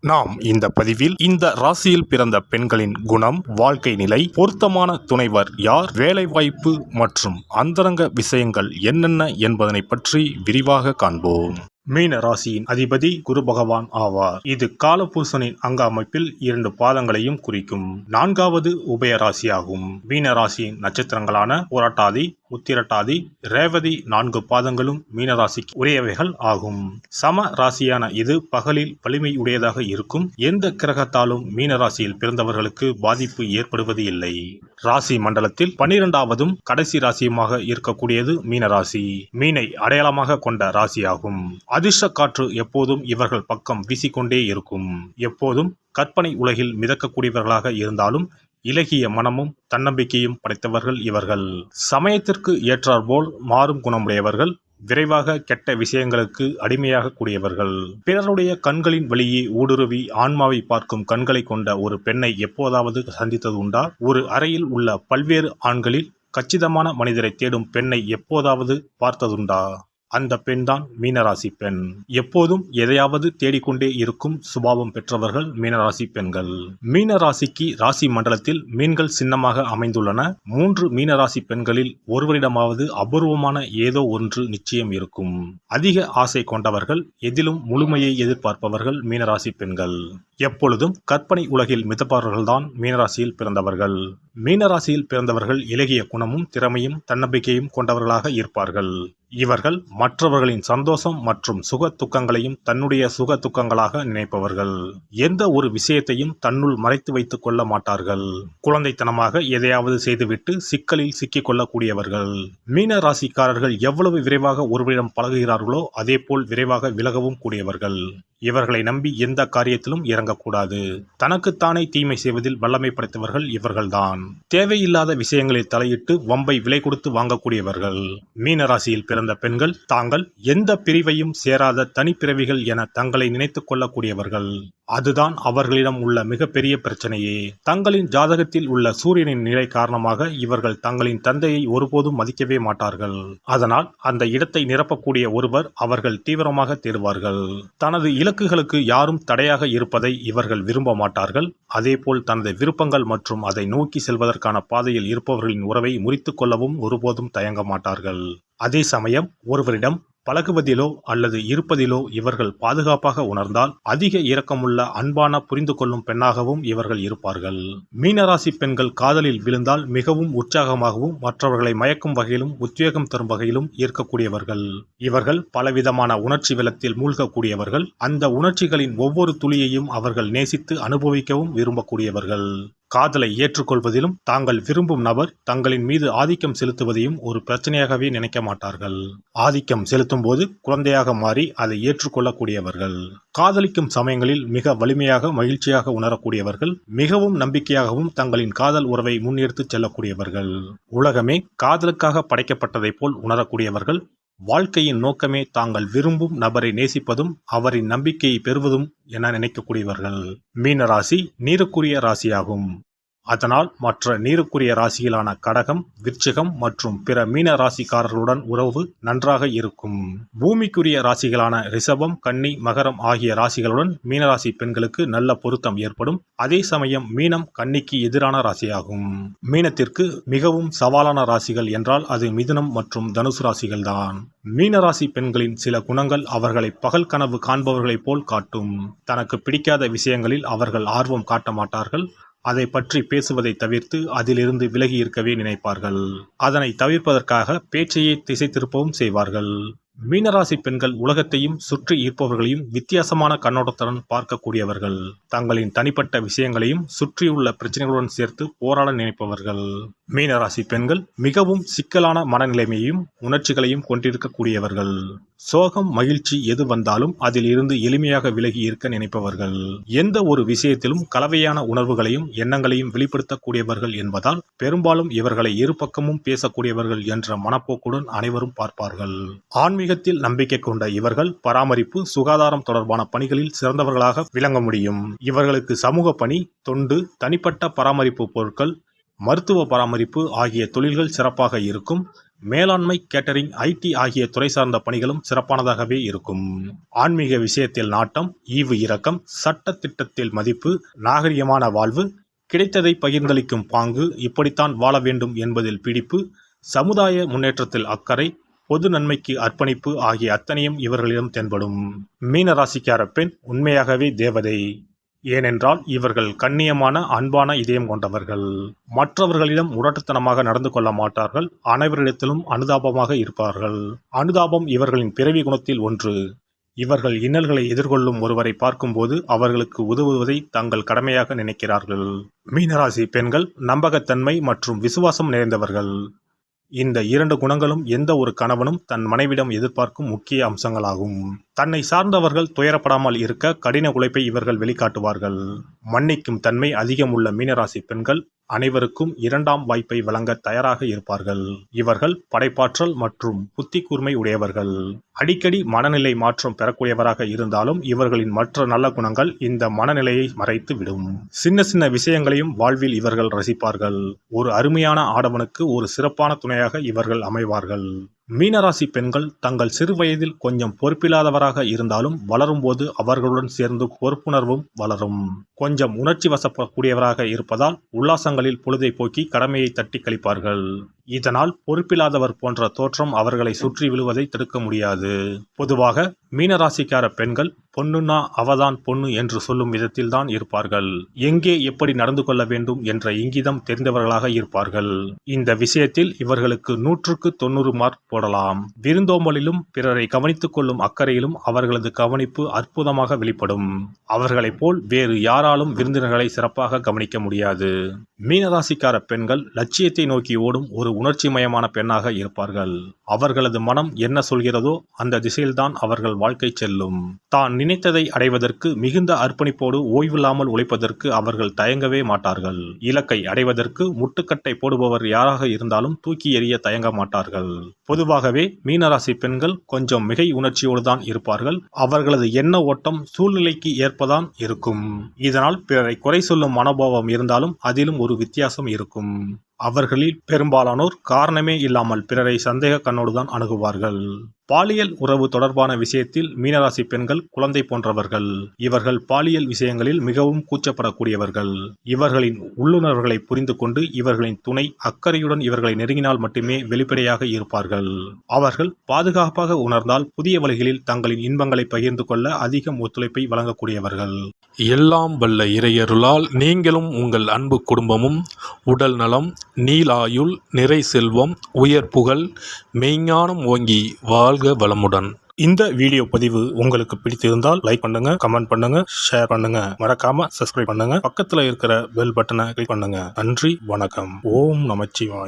நாம் இந்த பதிவில் இந்த ராசியில் பிறந்த பெண்களின் குணம், வாழ்க்கை நிலை, பொருத்தமான துணைவர் யார், வேலைவாய்ப்பு மற்றும் அந்தரங்க விஷயங்கள் என்னென்ன என்பதனை பற்றி விரிவாக காண்போம். மீன ராசியின் அதிபதி குரு பகவான் ஆவார். இது காலபுருஷனின் அங்க அமைப்பில் 2 பாதங்களையும் குறிக்கும் 4வது உபய ராசியாகும். மீன ராசியின் நட்சத்திரங்களான புரட்டாதி, உத்திரட்டாதி, ரேவதி 4 பாதங்களும் மீனராசிக்கு உரியவைகள் ஆகும். சம ராசியான இது பகலில் வலிமை உடையதாக இருக்கும். எந்த கிரகத்தாலும் மீனராசியில் பிறந்தவர்களுக்கு பாதிப்பு ஏற்படுவது இல்லை. ராசி மண்டலத்தில் 12வதும் கடைசி ராசியுமாக இருக்கக்கூடியது மீனராசி. மீனை அடையாளமாக கொண்ட ராசியாகும். அதிர்ஷ்ட காற்று எப்போதும் இவர்கள் பக்கம் வீசிக்கொண்டே இருக்கும். எப்போதும் கற்பனை உலகில் மிதக்கக்கூடியவர்களாக இருந்தாலும் இலகிய மனமும் தன்னம்பிக்கையும் படைத்தவர்கள் இவர்கள். சமயத்திற்கு ஏற்றாற்போல் மாறும் குணமுடையவர்கள். விரைவாக கெட்ட விஷயங்களுக்கு அடிமையாக கூடியவர்கள். பிறருடைய கண்களின் வழியே ஊடுருவி ஆன்மாவை பார்க்கும் கண்களை கொண்ட ஒரு பெண்ணை எப்போதாவது சந்தித்தது உண்டா? ஒரு அறையில் உள்ள பல்வேறு ஆண்களில் கச்சிதமான மனிதரை தேடும் பெண்ணை எப்போதாவது பார்த்ததுண்டா? அந்த பெண்தான் மீனராசி பெண். எப்போதும் எதையாவது தேடிக்கொண்டே இருக்கும் சுபாவம் பெற்றவர்கள் மீனராசி பெண்கள். மீனராசிக்கு ராசி மண்டலத்தில் மீன்கள் சின்னமாக அமைந்துள்ளன. 3 மீனராசி பெண்களில் ஒருவரிடமாவது அபூர்வமான ஏதோ ஒன்று நிச்சயம் இருக்கும். அதிக ஆசை கொண்டவர்கள், எதிலும் முழுமையை எதிர்பார்ப்பவர்கள் மீனராசி பெண்கள். எப்பொழுதும் கற்பனை உலகில் மிதப்பவர்கள்தான் மீனராசியில் பிறந்தவர்கள். மீனராசியில் பிறந்தவர்கள் இலகிய குணமும் திறமையும் தன்னம்பிக்கையும் கொண்டவர்களாக இருப்பார்கள். இவர்கள் மற்றவர்களின் சந்தோஷம் மற்றும் சுக துக்கங்களையும் தன்னுடைய சுக துக்கங்களாக நினைப்பவர்கள். எந்த ஒரு விஷயத்தையும் தன்னுள் மறைத்து வைத்துக் கொள்ள மாட்டார்கள். குழந்தைத்தனமாக எதையாவது செய்துவிட்டு சிக்கலில் சிக்கிக் கொள்ளக்கூடியவர்கள். மீன ராசிக்காரர்கள் எவ்வளவு விரைவாக ஒருவரிடம் பழகுகிறார்களோ அதேபோல் விரைவாக விலகவும் கூடியவர்கள். இவர்களை நம்பி எந்த காரியத்திலும் இறங்கக்கூடாது. தனக்குத்தானே தீமை செய்வதில் வல்லமை படைத்தவர்கள் இவர்கள்தான். தேவையில்லாத விஷயங்களில் தலையிட்டு வம்பை விலை கொடுத்து வாங்கக்கூடியவர்கள். மீனராசியில் பிறந்த பெண்கள் தாங்கள் எந்த பிரிவையும் சேராத தனிப்பிறவிகள் என தங்களை நினைத்துக் கொள்ளக்கூடியவர்கள். அதுதான் அவர்களிடம் உள்ள மிகப்பெரிய பிரச்சனையே. தங்களின் ஜாதகத்தில் உள்ள சூரியனின் நிலை காரணமாக இவர்கள் தங்களின் தந்தையை ஒருபோதும் மதிக்கவே மாட்டார்கள். அதனால் அந்த இடத்தை நிரப்பக்கூடிய ஒருவர் அவர்கள் தீவிரமாக தேடுவார்கள். தனது இலக்குகளுக்கு யாரும் தடையாக இருப்பதை இவர்கள் விரும்ப மாட்டார்கள். அதேபோல் தனது விருப்பங்கள் மற்றும் அதை நோக்கி செல்வதற்கான பாதையில் இருப்பவர்களின் உறவை முறித்துக் கொள்ளவும் ஒருபோதும் தயங்க மாட்டார்கள். அதே சமயம் ஒருவரிடம் பழகுவதிலோ அல்லது இருப்பதிலோ இவர்கள் பாதுகாப்பாக உணர்ந்தால் அதிக இரக்கமுள்ள அன்பான புரிந்து கொள்ளும் பெண்ணாகவும் இவர்கள் இருப்பார்கள். மீனராசி பெண்கள் காதலில் விழுந்தால் மிகவும் உற்சாகமாகவும் மற்றவர்களை மயக்கும் வகையிலும் உத்வேகம் தரும் வகையிலும் ஈர்க்கக்கூடியவர்கள். இவர்கள் பலவிதமான உணர்ச்சி வெள்ளத்தில் மூழ்கக்கூடியவர்கள். அந்த உணர்ச்சிகளின் ஒவ்வொரு துளியையும் அவர்கள் நேசித்து அனுபவிக்கவும் விரும்பக்கூடியவர்கள். காதலை ஏற்றுக்கொள்வதிலும் தாங்கள் விரும்பும் நபர் தங்களின் மீது ஆதிக்கம் செலுத்துவதையும் ஒரு பிரச்சனையாகவே நினைக்க மாட்டார்கள். ஆதிக்கம் செலுத்தும் போது குழந்தையாக மாறி அதை ஏற்றுக்கொள்ளக்கூடியவர்கள். காதலிக்கும் சமயங்களில் மிக வலிமையாக மகிழ்ச்சியாக உணரக்கூடியவர்கள். மிகவும் நம்பிக்கையாகவும் தங்களின் காதல் உறவை முன்னெடுத்துச் செல்லக்கூடியவர்கள். உலகமே காதலுக்காக படைக்கப்பட்டதைப் போல் உணரக்கூடியவர்கள். வாழ்க்கையின் நோக்கமே தாங்கள் விரும்பும் நபரை நேசிப்பதும் அவரின் நம்பிக்கையை பெறுவதும் என நினைக்கக்கூடியவர்கள். மீனராசி நீருக்குரிய ராசியாகும். அதனால் மற்ற நீருக்குரிய ராசிகளான கடகம், விருச்சிகம் மற்றும் பிற மீன ராசிக்காரர்களுடன் உறவு நன்றாக இருக்கும். பூமிக்குரிய ராசிகளான ரிஷபம், கன்னி, மகரம் ஆகிய ராசிகளுடன் மீனராசி பெண்களுக்கு நல்ல பொருத்தம் ஏற்படும். அதே சமயம் மீனம் கன்னிக்கு எதிரான ராசியாகும். மீனத்திற்கு மிகவும் சவாலான ராசிகள் என்றால் அது மிதுனம் மற்றும் தனுசு ராசிகள்தான். மீனராசி பெண்களின் சில குணங்கள் அவர்களை பகல் கனவு காண்பவர்களைப் போல் காட்டும். தனக்கு பிடிக்காத விஷயங்களில் அவர்கள் ஆர்வம் காட்ட மாட்டார்கள். அதை பற்றி பேசுவதை தவிர்த்து அதிலிருந்து விலகி இருக்கவே நினைப்பார்கள். அதனை தவிர்ப்பதற்காக பேச்சையே திசை திருப்பவும் செய்வார்கள். மீனராசி பெண்கள் உலகத்தையும் சுற்றி ஈர்ப்பவர்களையும் வித்தியாசமான கண்ணோட்டத்துடன் பார்க்கக்கூடியவர்கள். தங்களின் தனிப்பட்ட விஷயங்களையும் சுற்றியுள்ள பிரச்சனைகளுடன் சேர்த்து போராட நினைப்பவர்கள். மீனராசி பெண்கள் மிகவும் சிக்கலான மனநிலைமையும் உணர்ச்சிகளையும் கொண்டிருக்கக்கூடியவர்கள். சோகம், மகிழ்ச்சி எது வந்தாலும் அதில் இருந்து எளிமையாக விலகி இருக்க நினைப்பவர்கள். எந்த ஒரு விஷயத்திலும் கலவையான உணர்வுகளையும் எண்ணங்களையும் வெளிப்படுத்தக்கூடியவர்கள் என்பதால் பெரும்பாலும் இவர்களை இரு பக்கமும் பேசக்கூடியவர்கள் என்ற மனப்போக்குடன் அனைவரும் பார்ப்பார்கள். ஆன்மீகத்தில் நம்பிக்கை கொண்ட இவர்கள் பராமரிப்பு, சுகாதாரம் தொடர்பான பணிகளில் சிறந்தவர்களாக விளங்க முடியும். இவர்களுக்கு சமூக பணி, தொண்டு, தனிப்பட்ட பராமரிப்பு பொருட்கள், மருத்துவ பராமரிப்பு ஆகிய தொழில்கள் சிறப்பாக இருக்கும். மேலாண்மை, கேட்டரிங், IT ஆகிய துறை சார்ந்த பணிகளும் சிறப்பானதாகவே இருக்கும். ஆன்மீக விஷயத்தில் நாட்டம், ஈவு இரக்கம், சட்ட திட்டத்தில் மதிப்பு, நாகரிகமான வாழ்வு, கிடைத்ததை பகிர்ந்தளிக்கும் பாங்கு, இப்படித்தான் வாழ வேண்டும் என்பதில் பிடிப்பு, சமுதாய முன்னேற்றத்தில் அக்கறை, பொது நன்மைக்கு அர்ப்பணிப்பு ஆகிய அத்தனையும் இவர்களிடம் தென்படும். மீன ராசிக்கார பெண் உண்மையாகவே தேவதை. ஏனென்றால் இவர்கள் கண்ணியமான, அன்பான இதயம் கொண்டவர்கள். மற்றவர்களிடம் முரட்டுத்தனமாக நடந்து கொள்ள மாட்டார்கள். அனைவரிடத்திலும் அனுதாபமாக இருப்பார்கள். அனுதாபம் இவர்களின் பிறவி குணத்தில் ஒன்று. இவர்கள் இன்னல்களை எதிர்கொள்ளும் ஒருவரை பார்க்கும்போது அவர்களுக்கு உதவுவதை தங்கள் கடமையாக நினைக்கிறார்கள். மீனராசி பெண்கள் நம்பகத்தன்மை மற்றும் விசுவாசம் நிறைந்தவர்கள். இந்த 2 குணங்களும் எந்த ஒரு கணவனும் தன் மனைவிடம் எதிர்பார்க்கும் முக்கிய அம்சங்களாகும். தன்னை சார்ந்தவர்கள் துயரப்படாமல் இருக்க கடின உழைப்பை இவர்கள் வெளிக்காட்டுவார்கள். மன்னிக்கும் தன்மை அதிகம் உள்ள மீனராசி பெண்கள் அனைவருக்கும் 2ஆம் வாய்ப்பை வழங்க தயாராக இருப்பார்கள். இவர்கள் படைப்பாற்றல் மற்றும் புத்தி கூர்மை உடையவர்கள். அடிக்கடி மனநிலை மாற்றம் பெறக்கூடியவராக இருந்தாலும் இவர்களின் மற்ற நல்ல குணங்கள் இந்த மனநிலையை மறைத்து விடும். சின்ன சின்ன விஷயங்களையும் வாழ்வில் இவர்கள் ரசிப்பார்கள். ஒரு அருமையான ஆடவனுக்கு ஒரு சிறப்பான துணையாக இவர்கள் அமைவார்கள். மீனராசி பெண்கள் தங்கள் சிறு வயதில் கொஞ்சம் பொறுப்பில்லாதவராக இருந்தாலும் வளரும்போது அவர்களுடன் சேர்ந்து பொறுப்புணர்வும் வளரும். கொஞ்சம் உணர்ச்சி வசப்படக்கூடியவராக இருப்பதால் உல்லாசங்களில் பொழுதை போக்கி கடமையை தட்டி கழிப்பார்கள். இதனால் பொறுப்பில்லாதவர் போன்ற தோற்றம் அவர்களை சுற்றி விழுவதை தடுக்க முடியாது. பொதுவாக மீனராசிக்கார பெண்கள் பொண்ணுன்னா அவதான் பொண்ணு என்று சொல்லும் விதத்தில் தான் இருப்பார்கள். எங்கே எப்படி நடந்து கொள்ள வேண்டும் என்ற இங்கிதம் தெரிந்தவர்களாக இருப்பார்கள். இந்த விஷயத்தில் இவர்களுக்கு 100க்கு 90 மார்க் போடலாம். விருந்தோம்பலிலும் பிறரை கவனித்துக் கொள்ளும் அக்கறையிலும் அவர்களது கவனிப்பு அற்புதமாக வெளிப்படும். அவர்களைப் போல் வேறு யாராலும் விருந்தினர்களை சிறப்பாக கவனிக்க முடியாது. மீனராசிக்கார பெண்கள் லட்சியத்தை நோக்கி ஓடும் ஒரு உணர்ச்சிமயமான பெண்ணாக இருப்பார்கள். அவர்களது மனம் என்ன சொல்கிறதோ அந்த திசையில்தான் அவர்கள் வாழ்க்கை செல்லும். தான் நினைத்ததை அடைவதற்கு மிகுந்த அர்ப்பணிப்போடு ஓய்வில்லாமல் உழைப்பதற்கு அவர்கள் தயங்கவே மாட்டார்கள். இலக்கை அடைவதற்கு முட்டுக்கட்டை போடுபவர் யாராக இருந்தாலும் தூக்கி எறிய தயங்க மாட்டார்கள். பொதுவாகவே மீனராசி பெண்கள் கொஞ்சம் மிகை உணர்ச்சியோடு தான் இருப்பார்கள். அவர்களது எண்ண ஓட்டம் சூழ்நிலைக்கு ஏற்பதான் இருக்கும். இதனால் பிறரை குறை சொல்லும் மனோபாவம் இருந்தாலும் அதிலும் ஒரு வித்தியாசம் இருக்கும். அவர்களில் பெரும்பாலானோர் காரணமே இல்லாமல் பிறரை சந்தேக கண்ணோடுதான் அணுகுவார்கள். பாலியல் உறவு தொடர்பான விஷயத்தில் மீனராசி பெண்கள் குழந்தை போன்றவர்கள். இவர்கள் பாலியல் விஷயங்களில் மிகவும் கூச்சப்படக்கூடியவர்கள். இவர்களின் உள்ளுணர்வுகளை புரிந்து கொண்டு இவர்களின் துணை அக்கறையுடன் இவர்களை நெருங்கினால் மட்டுமே வெளிப்படையாக இருப்பார்கள். அவர்கள் பாதுகாப்பாக உணர்ந்தால் புதிய வழிகளில் தங்களின் இன்பங்களை பகிர்ந்து கொள்ள அதிகம் ஒத்துழைப்பை வழங்கக்கூடியவர்கள். எல்லாம் வல்ல இறையருளால் நீங்களும் உங்கள் அன்பு குடும்பமும் உடல் நலம், நீலாயுள், நிறை செல்வம், உயர் புகழ், மெய்ஞானம் ஓங்கி வாழ்க வளமுடன். இந்த வீடியோ பதிவு உங்களுக்கு பிடித்திருந்தால் லைக் பண்ணுங்க, கமெண்ட் பண்ணுங்க, ஷேர் பண்ணுங்க. மறக்காம சப்ஸ்கிரைப் பண்ணுங்க. பக்கத்துல இருக்கிற பெல் பட்டனை கிளிக் பண்ணுங்க. நன்றி, வணக்கம். ஓம் நமச்சிவாய்.